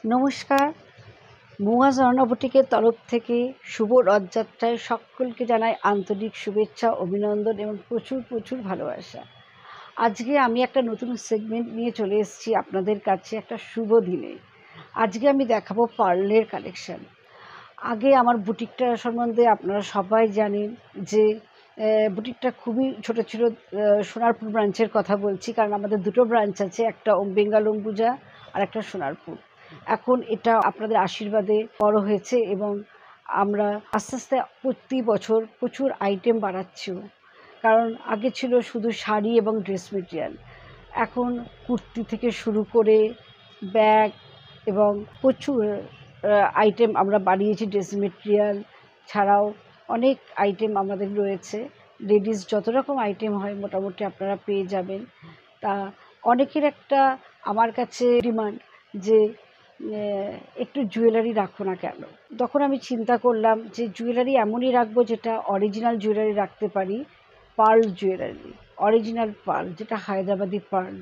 নমস্কার। মহুয়া ঝর্ণা বুটিকের তরফ থেকে শুভ রথযাত্রায় সকলকে জানাই আন্তরিক শুভেচ্ছা, অভিনন্দন এবং প্রচুর প্রচুর ভালোবাসা। আজকে আমি একটা নতুন সেগমেন্ট নিয়ে চলে এসেছি আপনাদের কাছে একটা শুভ দিনে। আজকে আমি দেখাবো পার্লের কালেকশান। আগে আমার বুটিকটা সম্বন্ধে আপনারা সবাই জানেন যে বুটিকটা খুবই ছোটো ছিল। সোনারপুর ব্রাঞ্চের কথা বলছি, কারণ আমাদের দুটো ব্রাঞ্চ আছে, একটা বেঙ্গল অম্বুজা আর একটা সোনারপুর। এখন এটা আপনাদের আশীর্বাদে বড় হয়েছে এবং আমরা আস্তে আস্তে প্রতি বছর প্রচুর আইটেম বাড়াচ্ছিও। কারণ আগে ছিল শুধু শাড়ি এবং ড্রেস মেটেরিয়াল, এখন কুর্তি থেকে শুরু করে ব্যাগ এবং প্রচুর আইটেম আমরা বাড়িয়েছি। ড্রেস মেটেরিয়াল ছাড়াও অনেক আইটেম আমাদের রয়েছে। লেডিস যত রকম আইটেম হয় মোটামুটি আপনারা পেয়ে যাবেন। তা অনেকের একটা আমার কাছে ডিমান্ড যে একটু জুয়েলারি রাখো না কেন। তখন আমি চিন্তা করলাম যে জুয়েলারি এমনই রাখবো যেটা অরিজিনাল জুয়েলারি রাখতে পারি। পার্ল জুয়েলারি, অরিজিনাল পার্ল, যেটা হায়দ্রাবাদি পার্ল,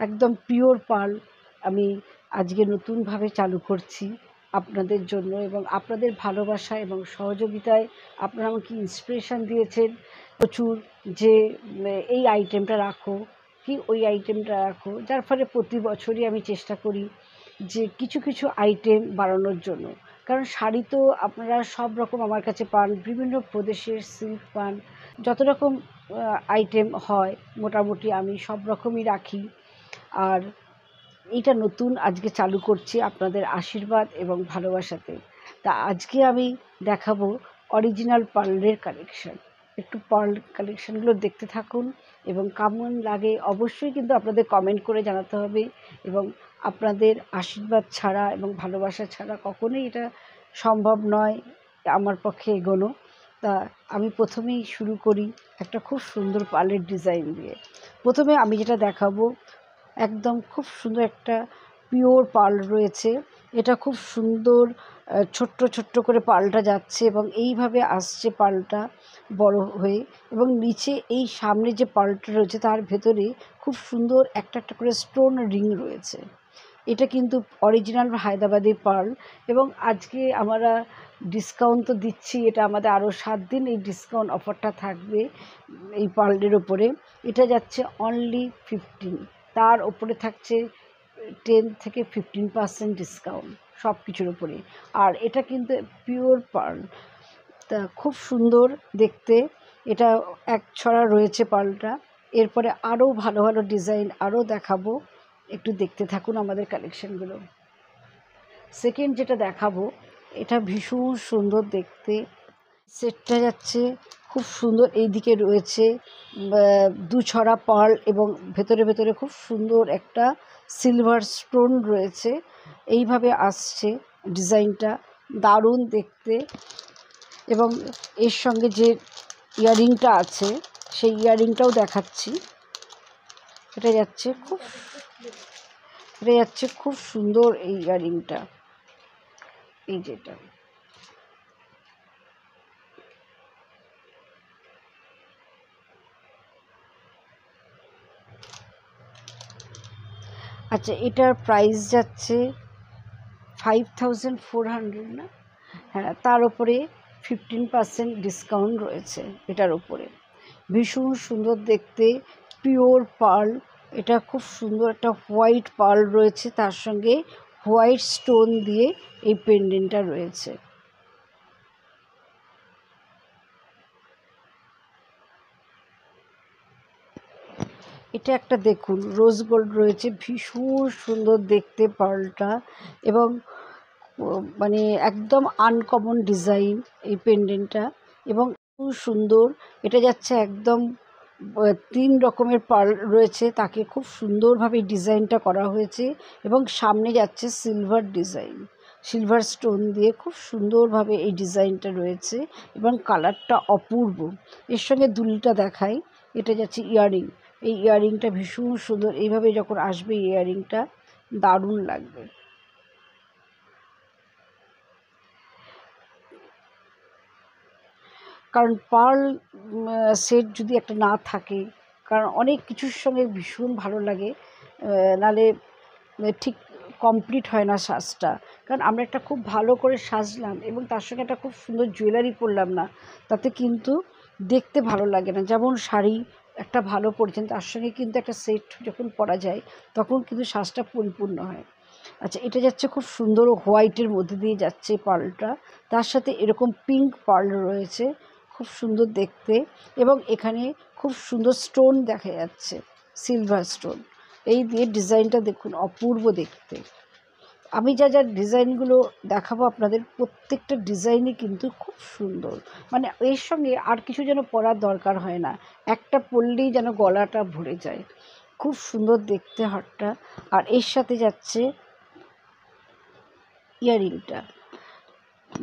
একদম পিওর পার্ল আমি আজকে নতুনভাবে চালু করছি আপনাদের জন্য। এবং আপনাদের ভালোবাসা এবং সহযোগিতায় আপনারা আমাকে ইন্সপিরেশান দিয়েছেন প্রচুর, যে এই আইটেমটা রাখো কি ওই আইটেমটা রাখো, যার ফলে প্রতি বছরই আমি চেষ্টা করি যে কিছু কিছু আইটেম বাড়ানোর জন্য। কারণ শাড়ি তো আপনারা সব রকম আমার কাছে পান, বিভিন্ন প্রদেশের সিল্ক পান, যত রকম আইটেম হয় মোটামুটি আমি সব রকমই রাখি। আর এইটা নতুন আজকে চালু করছি আপনাদের আশীর্বাদ এবং ভালোবাসাতে। তা আজকে আমি দেখাবো অরিজিনাল পার্লের কালেকশান। একটু পার্ল কালেকশানগুলো দেখতে থাকুন এবং কেমন লাগে অবশ্যই কিন্তু আপনাদের কমেন্ট করে জানাতে হবে। এবং আপনাদের আশীর্বাদ ছাড়া এবং ভালোবাসা ছাড়া কখনোই এটা সম্ভব নয় আমার পক্ষে এগোনো। তা আমি প্রথমেই শুরু করি একটা খুব সুন্দর পার্লের ডিজাইন দিয়ে। প্রথমে আমি যেটা দেখাবো একদম খুব সুন্দর একটা পিওর পার্ল রয়েছে। এটা খুব সুন্দর ছোট্ট ছোট্ট করে পার্লটা যাচ্ছে এবং এইভাবে আসছে পার্লটা বড় হয়ে, এবং নিচে এই সামনে যে পার্লটা রয়েছে তার ভেতরে খুব সুন্দর একটা একটা করে স্টোন রিং রয়েছে। এটা কিন্তু অরিজিনাল হায়দ্রাবাদি পার্ল। এবং আজকে আমরা ডিসকাউন্ট তো দিচ্ছি, এটা আমাদের আরও 7 দিন এই ডিসকাউন্ট অফারটা থাকবে এই পার্লের ওপরে। এটা যাচ্ছে অনলি 15, তার ওপরে থাকছে 10 থেকে 15% ডিসকাউন্ট সব কিছুর ওপরে। আর এটা কিন্তু পিওর পার্ল, তা খুব সুন্দর দেখতে। এটা এক ছড়া রয়েছে পার্লটা। এরপরে আরও ভালো ভালো ডিজাইন আরও দেখাবো, একটু দেখতে থাকুন আমাদের কালেকশানগুলো। সেকেন্ড যেটা দেখাবো এটা ভীষণ সুন্দর দেখতে। সেটটা যাচ্ছে খুব সুন্দর, এইদিকে রয়েছে 2 ছড়া পার্ল এবং ভেতরে ভেতরে খুব সুন্দর একটা সিলভার স্টোন রয়েছে। এইভাবে আসছে ডিজাইনটা, দারুণ দেখতে। এবং এর সঙ্গে যে ইয়াররিংটা আছে সেই ইয়াররিংটাও দেখাচ্ছি। এটা যাচ্ছে খুব সুন্দর এই ইয়াররিংটা, এই যেটা আচ্ছা, এটার প্রাইস যাচ্ছে 5400 না? হ্যাঁ, তার উপরে 15% ডিসকাউন্ট রয়েছে এটার উপরে। ভীষণ সুন্দর দেখতে, পিওর পার্ল। এটা খুব সুন্দর একটা হোয়াইট পার্ল রয়েছে, তার সঙ্গে হোয়াইট স্টোন দিয়ে এই পেন্ডেন্টটা রয়েছে। এটা একটা দেখুন রোজ গোল্ড রয়েছে, ভীষণ সুন্দর দেখতে পার্লটা। এবং মানে একদম আনকমন ডিজাইন এই পেন্ডেন্টটা এবং খুব সুন্দর। এটা যাচ্ছে একদম 3 রকমের পার্ল রয়েছে, তাকে খুব সুন্দরভাবে ডিজাইনটা করা হয়েছে। এবং সামনে যাচ্ছে সিলভার ডিজাইন, সিলভার স্টোন দিয়ে খুব সুন্দরভাবে এই ডিজাইনটা রয়েছে এবং কালারটা অপূর্ব। এর সঙ্গে দুলটা দেখাই, এটা যাচ্ছে ইয়াররিং। এই ইয়াররিংটা ভীষণ সুন্দর, এইভাবে যখন আসবে ইয়াররিংটা দারুণ লাগবে। কারণ পার্ল সেট যদি একটা না থাকে, কারণ অনেক কিছুর সঙ্গে ভীষণ ভালো লাগে, নাহলে ঠিক কমপ্লিট হয় না সাজটা। কারণ আমরা একটা খুব ভালো করে সাজলাম এবং তার সঙ্গে একটা খুব সুন্দর জুয়েলারি পরলাম না, তাতে কিন্তু দেখতে ভালো লাগে না। যেমন শাড়ি একটা ভালো পরেছেন, তার সঙ্গে কিন্তু একটা সেট যখন পরা যায় তখন কিন্তু সাজটা পরিপূর্ণ হয়। আচ্ছা, এটা যাচ্ছে খুব সুন্দর হোয়াইটের মধ্যে দিয়ে যাচ্ছে পার্লটা, তার সাথে এরকম পিঙ্ক পার্ল রয়েছে, খুব সুন্দর দেখতে। এবং এখানে খুব সুন্দর স্টোন দেখা যাচ্ছে, সিলভার স্টোন। এই দিয়ে ডিজাইনটা দেখুন, অপূর্ব দেখতে। আমি যা যা ডিজাইনগুলো দেখাবো আপনাদের, প্রত্যেকটা ডিজাইনই কিন্তু খুব সুন্দর। মানে এর সঙ্গে আর কিছু যেন পরার দরকার হয় না, একটা পরলেই যেন গলাটা ভরে যায়। খুব সুন্দর দেখতে হারটা। আর এর সাথে যাচ্ছে ইয়ারিংটা,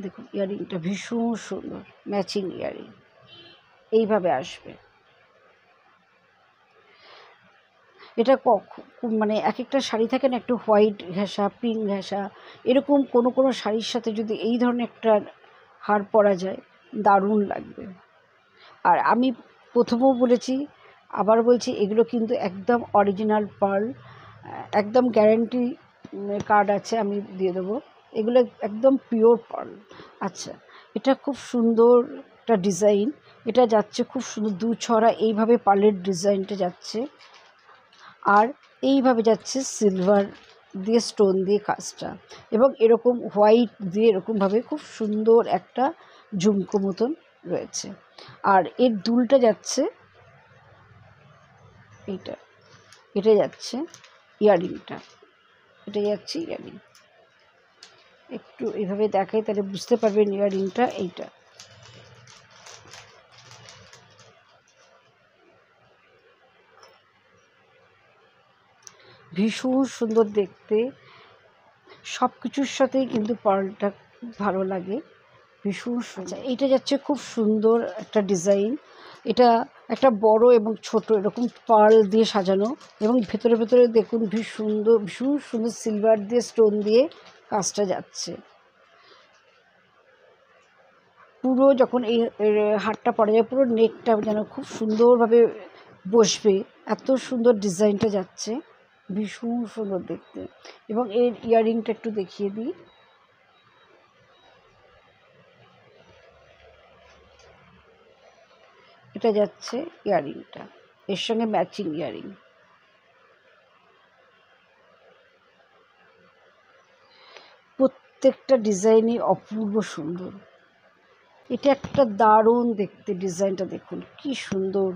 দেখুন ইয়ারিংটা ভীষণ সুন্দর, ম্যাচিং ইয়ারিং এইভাবে আসবে। এটা মানে এক একটা শাড়ি থাকে না, একটু হোয়াইট ঘেঁষা, পিঙ্ক ঘেঁষা, এরকম কোনো কোনো শাড়ির সাথে যদি এই ধরনের একটা হার পরা যায় দারুণ লাগবে। আর আমি প্রথমেও বলেছি, আবার বলছি, এগুলো কিন্তু একদম অরিজিনাল পার্ল, একদম গ্যারেন্টি কার্ড আছে, আমি দিয়ে দেবো। এগুলো একদম পিওর পার্ল। আচ্ছা, এটা খুব সুন্দর একটা ডিজাইন। এটা যাচ্ছে খুব সুন্দর, দু ছড়া এইভাবে পার্লের ডিজাইনটা যাচ্ছে। আর এইভাবে যাচ্ছে সিলভার দিয়ে স্টোন দিয়ে কাজটা, এবং এরকম হোয়াইট দিয়ে এরকমভাবে খুব সুন্দর একটা ঝুমকো মতন রয়েছে। আর এর দুলটা যাচ্ছে এইটা, এটা যাচ্ছে ইয়ারিংটা, এটা যাচ্ছে ইয়ারিং। একটু এইভাবে দেখাই তাহলে বুঝতে পারবেন ইয়ারিংটা এইটা। ভীষণ সুন্দর দেখতে, সব কিছুর সাথেই কিন্তু পার্লটা খুব ভালো লাগে, ভীষণ সুন্দর। এইটা যাচ্ছে খুব সুন্দর একটা ডিজাইন। এটা একটা বড় এবং ছোট এরকম পার্ল দিয়ে সাজানো, এবং ভেতরে ভেতরে দেখুন ভীষণ সুন্দর সিলভার দিয়ে স্টোন দিয়ে কাজটা যাচ্ছে। পুরো যখন এই হারটা পরা যায়, পুরো নেকটা যেন খুব সুন্দরভাবে বসবে, এত সুন্দর ডিজাইনটা যাচ্ছে, ভীষণ সুন্দর দেখতে। এবং এর ইয়ারিংটা একটু দেখিয়ে দিই। এটা যাচ্ছে ইয়ারিংটা, এর সঙ্গে ম্যাচিং ইয়ারিং। প্রত্যেকটা ডিজাইনই অপূর্ব সুন্দর। এটা একটা দারুণ দেখতে, ডিজাইনটা দেখুন কি সুন্দর।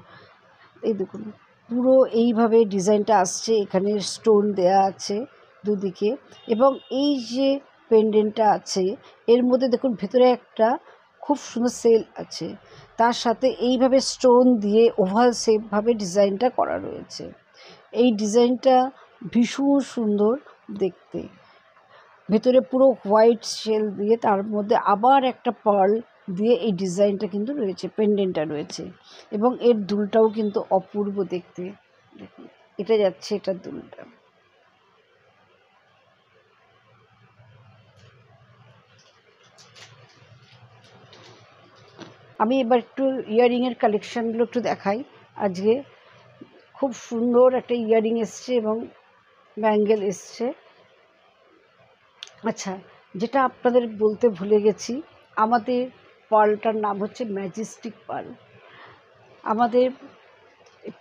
এই দেখুন পুরো এইভাবে ডিজাইনটা আসছে, এখানে স্টোন দেয়া আছে দুদিকে, এবং এই যে পেন্ডেন্টটা আছে এর মধ্যে দেখুন ভেতরে একটা খুব সুন্দর সেল আছে, তার সাথে এইভাবে স্টোন দিয়ে ওভাল শেপভাবে ডিজাইনটা করা রয়েছে। এই ডিজাইনটা ভীষণ সুন্দর দেখতে, ভেতরে পুরো হোয়াইট শেল দিয়ে তার মধ্যে আবার একটা পার্ল দিয়ে এই ডিজাইনটা কিন্তু রয়েছে, পেন্ডেন্টটা রয়েছে, এবং এর দুলটাও কিন্তু অপূর্ব দেখতে। দেখুন এটা যাচ্ছে এটার দুলটা। আমি এবার একটু ইয়ারিংয়ের কালেকশানগুলো একটু দেখাই। আজকে খুব সুন্দর একটা ইয়ারিং এসছে এবং ব্যাঙ্গেল এসছে। আচ্ছা, যেটা আপনাদের বলতে ভুলে গেছি, আমাদের পার্লটার নাম হচ্ছে ম্যাজেস্টিক পার্ল। আমাদের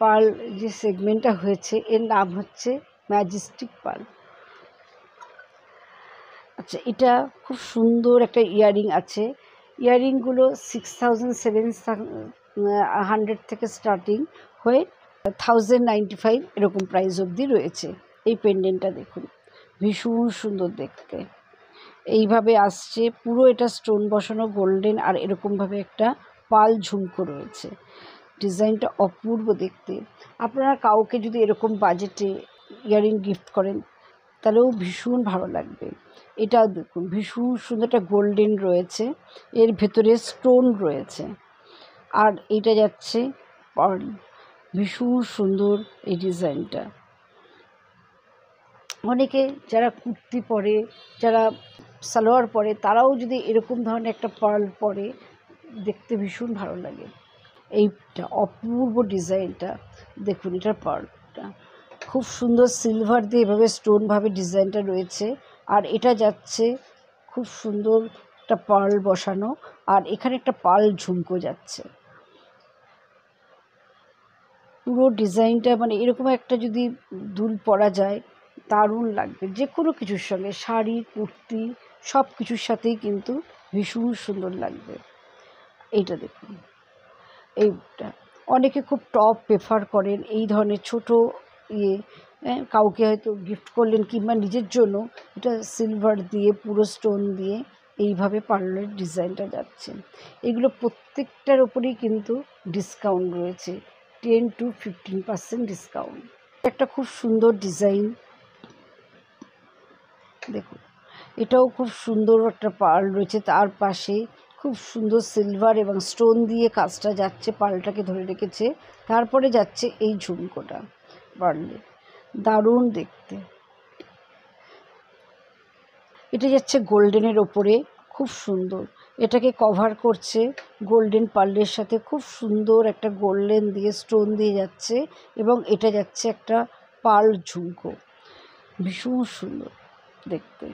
পার্ল যে সেগমেন্টটা হয়েছে এর নাম হচ্ছে ম্যাজেস্টিক পার্ল। আচ্ছা, এটা খুব সুন্দর একটা ইয়ারিং আছে। ইয়ারিংগুলো 6700 থেকে স্টার্টিং হয়ে 1095 এরকম প্রাইস অবধি রয়েছে। এই পেন্ডেন্টটা দেখুন ভীষণ সুন্দর দেখতে, এইভাবে আসছে পুরো, এটা স্টোন বসানো গোল্ডেন, আর এরকমভাবে একটা পাল ঝুমকো রয়েছে। ডিজাইনটা অপূর্ব দেখতে। আপনারা কাউকে যদি এরকম বাজেটে ইয়ারিং গিফট করেন তাহলেও ভীষণ ভালো লাগবে। এটাও দেখুন ভীষণ সুন্দর একটা গোল্ডেন রয়েছে, এর ভেতরে স্টোন রয়েছে। আর এইটা যাচ্ছে পার্ল, ভীষণ সুন্দর এই ডিজাইনটা। অনেকে যারা কুর্তি পরে, যারা সালোয়ার পরে, তারাও যদি এরকম ধরনের একটা পার্ল পরে দেখতে ভীষণ ভালো লাগে। এইটা অপূর্ব ডিজাইনটা দেখুন, এটার পার্লটা খুব সুন্দর সিলভার দিয়ে এভাবে স্টোনভাবে ডিজাইনটা রয়েছে। আর এটা যাচ্ছে খুব সুন্দর একটা পার্ল বসানো, আর এখানে একটা পার্ল ঝুমকো যাচ্ছে। পুরো ডিজাইনটা মানে এরকম একটা যদি দুল পরা যায় দারুণ লাগবে, যে কোনো কিছুর সঙ্গে, শাড়ি, কুর্তি, সব কিছুর সাথেই কিন্তু ভীষণ সুন্দর লাগবে। এইটা দেখুন, এইটা অনেকে খুব টপ প্রেফার করেন এই ধরনের ছোট ইয়ে, কাউকে হয়তো গিফট করলেন কিংবা নিজের জন্য। এটা সিলভার দিয়ে পুরো স্টোন দিয়ে এইভাবে পার্লের ডিজাইনটা যাচ্ছে। এগুলো প্রত্যেকটার ওপরেই কিন্তু ডিসকাউন্ট রয়েছে, 10 to 15% ডিসকাউন্ট। একটা খুব সুন্দর ডিজাইন দেখুন, এটাও খুব সুন্দর একটা পার্ল রয়েছে, তার পাশে খুব সুন্দর সিলভার এবং স্টোন দিয়ে কাজটা যাচ্ছে, পার্লটাকে ধরে রেখেছে। তারপরে যাচ্ছে এই ঝুমকোটা পার্লে, দারুণ দেখতে। এটা যাচ্ছে গোল্ডেনের ওপরে, খুব সুন্দর। এটাকে কভার করছে গোল্ডেন পার্লের সাথে, খুব সুন্দর একটা গোল্ডেন দিয়ে স্টোন দিয়ে যাচ্ছে, এবং এটা যাচ্ছে একটা পার্ল ঝুমকো, ভীষণ সুন্দর দেখতে।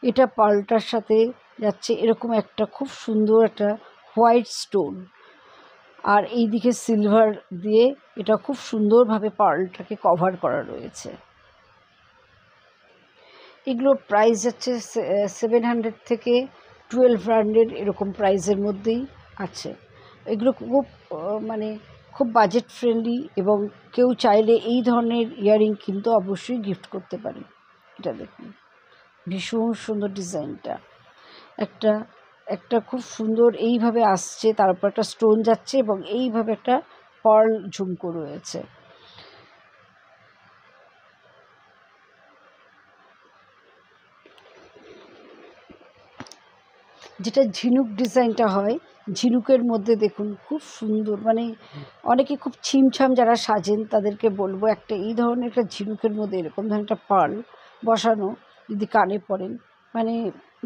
এটা পার্লটার সাথে যাচ্ছে এরকম একটা খুব সুন্দর একটা হোয়াইট স্টোন, আর এই দিকে সিলভার দিয়ে এটা খুব সুন্দরভাবে পার্লটাকে কভার করা রয়েছে। এগুলোর প্রাইস যাচ্ছে 700 থেকে 1200 এরকম প্রাইসের মধ্যেই আছে। এগুলো খুব মানে খুব বাজেট ফ্রেন্ডলি, এবং কেউ চাইলে এই ধরনের ইয়াররিং কিন্তু অবশ্যই গিফট করতে পারে। এটা দেখুন, ভীষণ সুন্দর ডিজাইনটা, একটা একটা খুব সুন্দর এইভাবে আসছে, তারপর একটা স্টোন যাচ্ছে এবং এইভাবে একটা পার্ল ঝুমকো রয়েছে। যেটা ঝিনুক ডিজাইনটা হয়, ঝিনুকের মধ্যে দেখুন খুব সুন্দর, মানে অনেকে খুব ছিমছাম যারা সাজেন তাদেরকে বলবো একটা এই ধরনের একটা ঝিনুকের মধ্যে এরকম ধরনের একটা পার্ল বসানো যদি কানে পরেন, মানে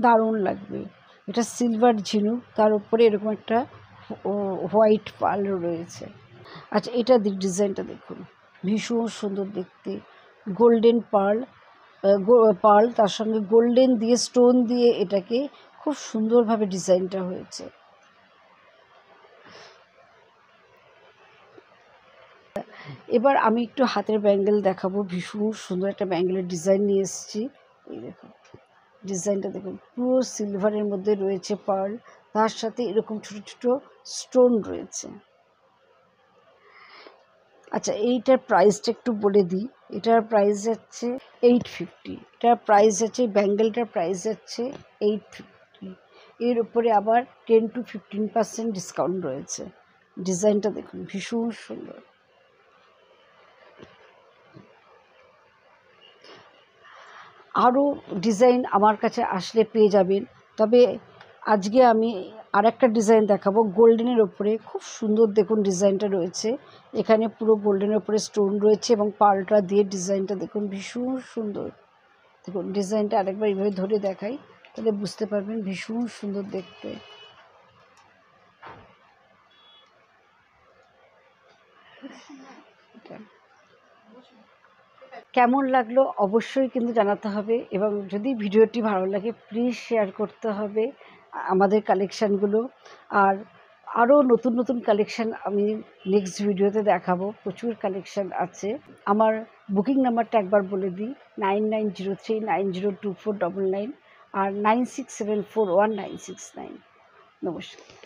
দারুণ লাগবে। এটা সিলভার ঝিনুক, তার উপরে এরকম একটা হোয়াইট পার্ল রয়েছে। আচ্ছা, এটা ডিজাইনটা দেখুন, ভীষণ সুন্দর দেখতে, গোল্ডেন পার্ল, পার্ল তার সঙ্গে গোল্ডেন দিয়ে স্টোন দিয়ে এটাকে খুব সুন্দরভাবে ডিজাইনটা হয়েছে। এবার আমি একটু হাতের ব্যাঙ্গেল দেখাবো, ভীষণ সুন্দর একটা ব্যাঙ্গেলের ডিজাইন নিয়ে এসেছি। এই দেখুন ডিজাইনটা দেখুন, পুরো সিলভারের মধ্যে রয়েছে পার্ল, তার সাথে এরকম ছোট ছোট স্টোন রয়েছে। আচ্ছা, এইটার প্রাইসটা একটু বলে দিই। এটার প্রাইস যাচ্ছে 850। এটার প্রাইস যাচ্ছে, ব্যাঙ্গেলটার প্রাইস যাচ্ছে 850। এর উপরে আবার 10 to 15% ডিসকাউন্ট রয়েছে। ডিজাইনটা দেখুন, ভীষণ সুন্দর। আরও ডিজাইন আমার কাছে আসলে পেয়ে যাবেন, তবে আজকে আমি আরেকটা ডিজাইন দেখাবো গোল্ডেনের ওপরে, খুব সুন্দর দেখুন ডিজাইনটা রয়েছে। এখানে পুরো গোল্ডেনের ওপরে স্টোন রয়েছে এবং পার্লটা দিয়ে ডিজাইনটা দেখুন, ভীষণ সুন্দর। দেখুন ডিজাইনটা আরেকবার এইভাবে ধরে দেখাই, তাহলে বুঝতে পারবেন, ভীষণ সুন্দর দেখতে। কেমন লাগলো অবশ্যই কিন্তু জানাতে হবে, এবং যদি ভিডিওটি ভালো লাগে প্লিজ শেয়ার করতে হবে আমাদের কালেকশানগুলো। আর আরও নতুন নতুন কালেকশান আমি নেক্সট ভিডিওতে দেখাবো, প্রচুর কালেকশান আছে। আমার বুকিং নাম্বারটা একবার বলে দিই, 9903902499 আর 96741969। নমস্কার।